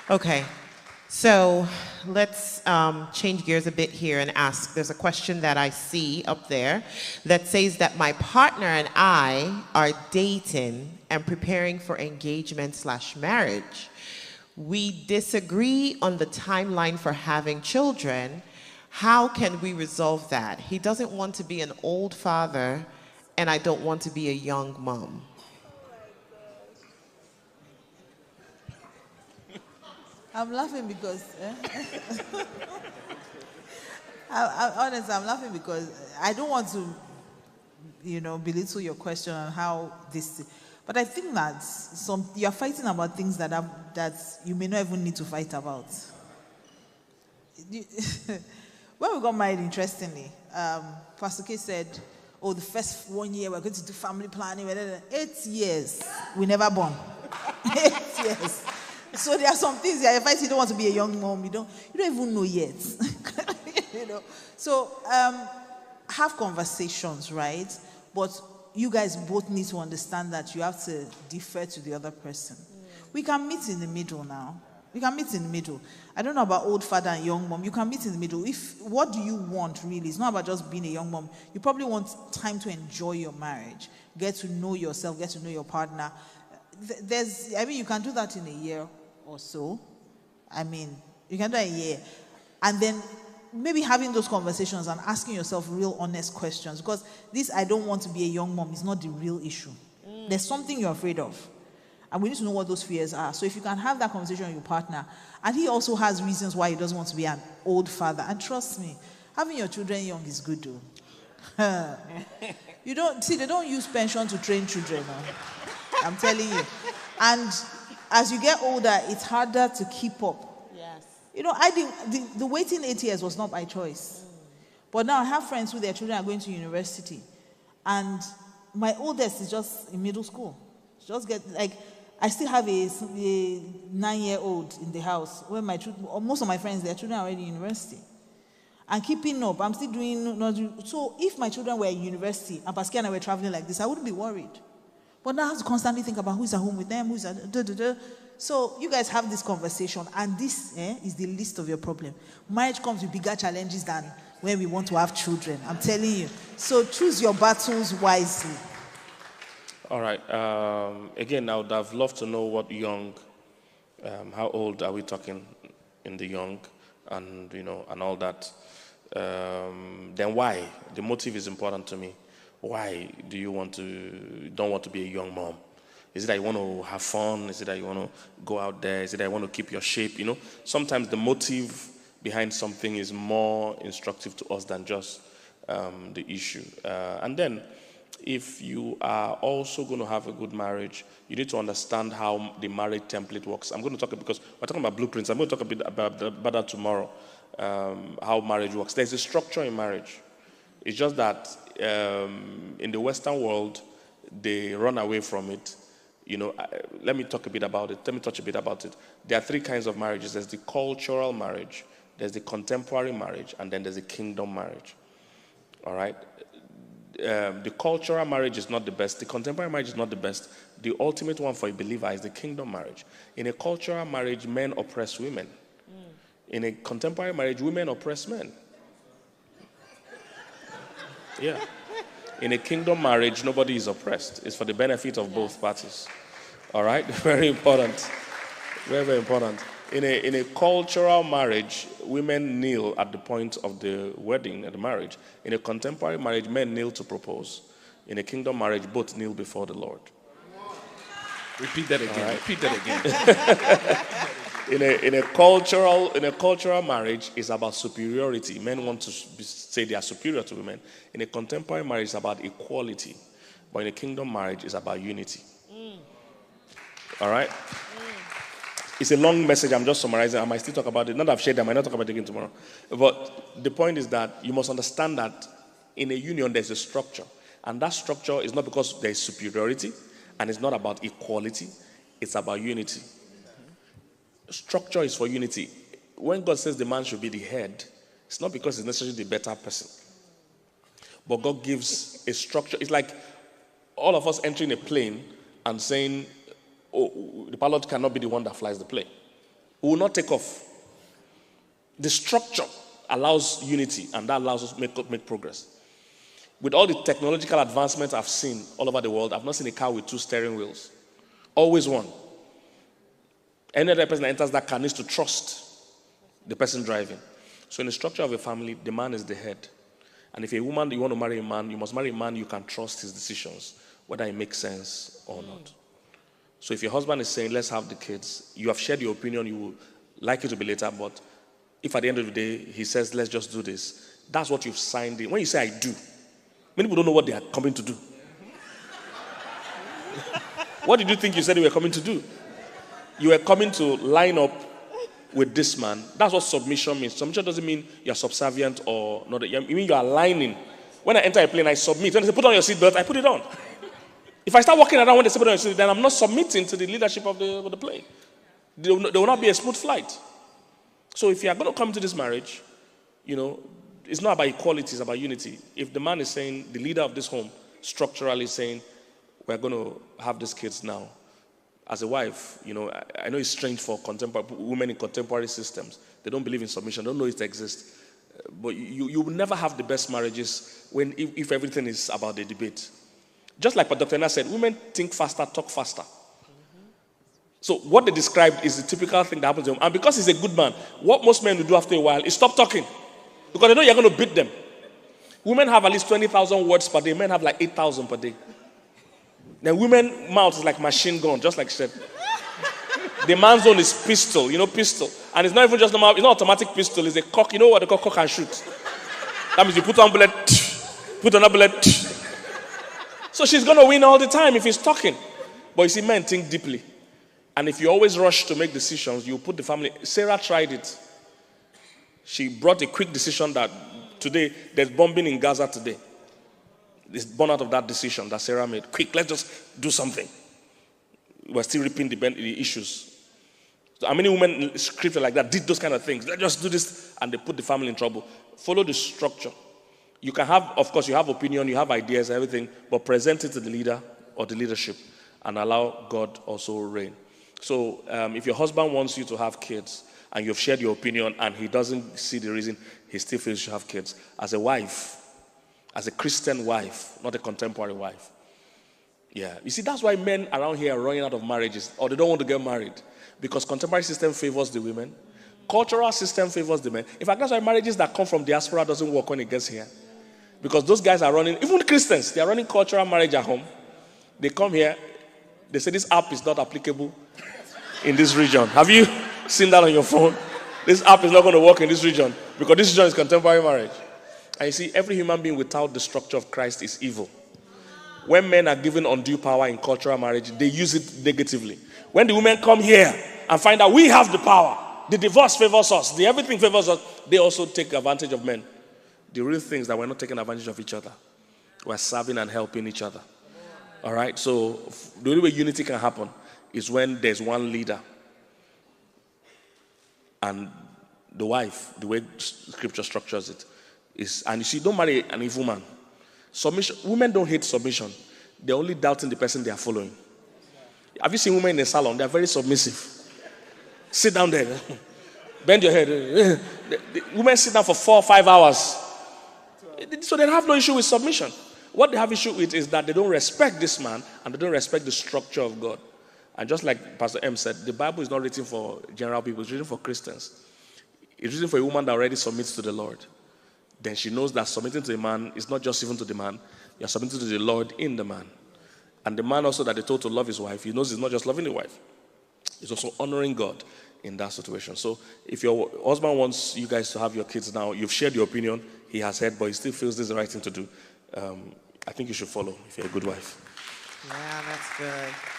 Okay, so let's change gears a bit here and ask. There's a question that I see up there that says that my partner and I are dating and preparing for engagement/marriage. We disagree on the timeline for having children. How can we resolve that? He doesn't want to be an old father, and I don't want to be a young mom. I'm laughing because, honestly, I'm laughing because I don't want to, belittle your question on how this, but I think that you're fighting about things that you may not even need to fight about. When we got married, interestingly, Pastor K said, oh, the first 1 year we're going to do family planning. 8 years, we never born. 8 years. So there are some things that if you don't want to be a young mom, you don't even know yet. So have conversations, right? But you guys both need to understand that you have to defer to the other person. We can meet in the middle now. We can meet in the middle. I don't know about old father and young mom. You can meet in the middle. What do you want really? It's not about just being a young mom. You probably want time to enjoy your marriage, get to know yourself, get to know your partner. You can do that in a year or so. You can do a year. And then maybe having those conversations and asking yourself real honest questions. Because this I don't want to be a young mom is not the real issue. There's something you're afraid of. And we need to know what those fears are. So if you can have that conversation with your partner, and he also has reasons why he doesn't want to be an old father. And trust me, having your children young is good though. They don't use pension to train children. I'm telling you. And as you get older, it's harder to keep up. Yes. The waiting 8 years was not by choice. But now I have friends who their children are going to university. And my oldest is just in middle school. I still have a 9-year-old in the house. When most of my friends, their children are already in university. And keeping up, I'm still doing. So if my children were in university and Pascal and I were traveling like this, I wouldn't be worried. But now I have to constantly think about who's at home with them, who's at. So you guys have this conversation, and this is the least of your problem. Marriage comes with bigger challenges than when we want to have children. I'm telling you. So choose your battles wisely. All right. Again, I would have loved to know what young, how old are we talking in the young, and and all that. Then why? The motive is important to me. Why do you don't want to be a young mom? Is it that you want to have fun? Is it that you want to go out there? Is it that you want to keep your shape? Sometimes the motive behind something is more instructive to us than just the issue. And then, if you are also going to have a good marriage, you need to understand how the marriage template works. I'm going to talk because we're talking about blueprints. I'm going to talk a bit about that tomorrow, how marriage works. There's a structure in marriage. It's just that in the Western world, they run away from it. Let me talk a bit about it. Let me touch a bit about it. There are 3 kinds of marriages. There's the cultural marriage, there's the contemporary marriage, and then there's the kingdom marriage. All right? The cultural marriage is not the best. The contemporary marriage is not the best. The ultimate one for a believer is the kingdom marriage. In a cultural marriage, men oppress women. In a contemporary marriage, women oppress men. Yeah. In a kingdom marriage, nobody is oppressed. It's for the benefit of both parties. All right? Very important. Very, very important. In a cultural marriage, women kneel at the point of the wedding and the marriage. In a contemporary marriage, men kneel to propose. In a kingdom marriage, both kneel before the Lord. Repeat that again. Right? Repeat that again. in a cultural marriage, it's about superiority. Men want to say they are superior to women. In a contemporary marriage, it's about equality. But in a kingdom marriage, it's about unity. All right? It's a long message. I'm just summarizing. I might still talk about it. Not that I've shared. I might not talk about it again tomorrow. But the point is that you must understand that in a union, there's a structure. And that structure is not because there is superiority, and it's not about equality. It's about unity. Structure is for unity. When God says the man should be the head, it's not because he's necessarily the better person. But God gives a structure. It's like all of us entering a plane and saying, oh, the pilot cannot be the one that flies the plane. We will not take off. The structure allows unity, and that allows us to make progress. With all the technological advancements I've seen all over the world, I've not seen a car with 2 steering wheels. Always one. Any other person that enters that car needs to trust the person driving. So in the structure of a family, the man is the head. And if you're a woman, you want to marry a man, you must marry a man you can trust his decisions, whether it makes sense or not. So if your husband is saying, let's have the kids, you have shared your opinion, you would like it to be later, but if at the end of the day, he says, let's just do this, that's what you've signed in. When you say, I do, many people don't know what they are coming to do. What did you think you said you were coming to do? You were coming to line up with this man. That's what submission means. Submission doesn't mean you're subservient or not. It means you're aligning. When I enter a plane, I submit. When they say, put on your seatbelt, I put it on. If I start walking around when they say, put on your seatbelt, then I'm not submitting to the leadership of the plane. There will not be a smooth flight. So if you are going to come to this marriage, it's not about equality, it's about unity. If the man is saying, the leader of this home, structurally saying, we're going to have these kids now. As a wife, I know it's strange for women in contemporary systems. They don't believe in submission, don't know it exists. But you will never have the best marriages if everything is about the debate. Just like what Dr. Anna said, women think faster, talk faster. So what they described is the typical thing that happens to him. And because he's a good man, what most men will do after a while is stop talking. Because they know you're going to beat them. Women have at least 20,000 words per day. Men have like 8,000 per day. Then women's mouth is like machine gun, just like she said. The man's own is pistol, pistol. And it's not even just normal, it's not automatic pistol, it's a cock. You know what they call cock and shoot? That means you put on bullet, put on a bullet. So she's going to win all the time if he's talking. But you see, men think deeply. And if you always rush to make decisions, you put the family. Sarah tried it. She brought a quick decision that today, there's bombing in Gaza today. It's born out of that decision that Sarah made. Quick, let's just do something. We're still reaping the issues. So how many women in scripture like that did those kind of things? Let's just do this, and they put the family in trouble. Follow the structure. You can have, of course, you have opinion, you have ideas, everything, but present it to the leader or the leadership and allow God also reign. So if your husband wants you to have kids and you've shared your opinion and he doesn't see the reason, he still feels you should have kids. As a wife, as a Christian wife, not a contemporary wife. Yeah. You see, that's why men around here are running out of marriages, or they don't want to get married. Because contemporary system favors the women. Cultural system favors the men. In fact, that's why marriages that come from diaspora doesn't work when it gets here. Because those guys are running, even Christians, they are running cultural marriage at home. They come here, they say this app is not applicable in this region. Have you seen that on your phone? This app is not going to work in this region because this region is contemporary marriage. And you see, every human being without the structure of Christ is evil. When men are given undue power in cultural marriage, they use it negatively. When the women come here and find out we have the power, the divorce favors us, the everything favors us, they also take advantage of men. The real thing is that we're not taking advantage of each other. We're serving and helping each other. All right? So the only way unity can happen is when there's one leader. And the wife, the way scripture structures it, is, and you see, don't marry an evil man. Submission, women don't hate submission. They're only doubting the person they are following. Have you seen women in a salon? They're very submissive. Sit down there. Bend your head. The women sit down for 4 or 5 hours. So they have no issue with submission. What they have issue with is that they don't respect this man and they don't respect the structure of God. And just like Pastor M said, the Bible is not written for general people, it's written for Christians. It's written for a woman that already submits to the Lord. Then she knows that submitting to a man is not just even to the man, you're submitting to the Lord in the man. And the man also that they told to love his wife, he knows he's not just loving the wife, he's also honoring God in that situation. So if your husband wants you guys to have your kids now, you've shared your opinion, he has heard, but he still feels this is the right thing to do, I think you should follow if you're a good wife. Yeah, that's good.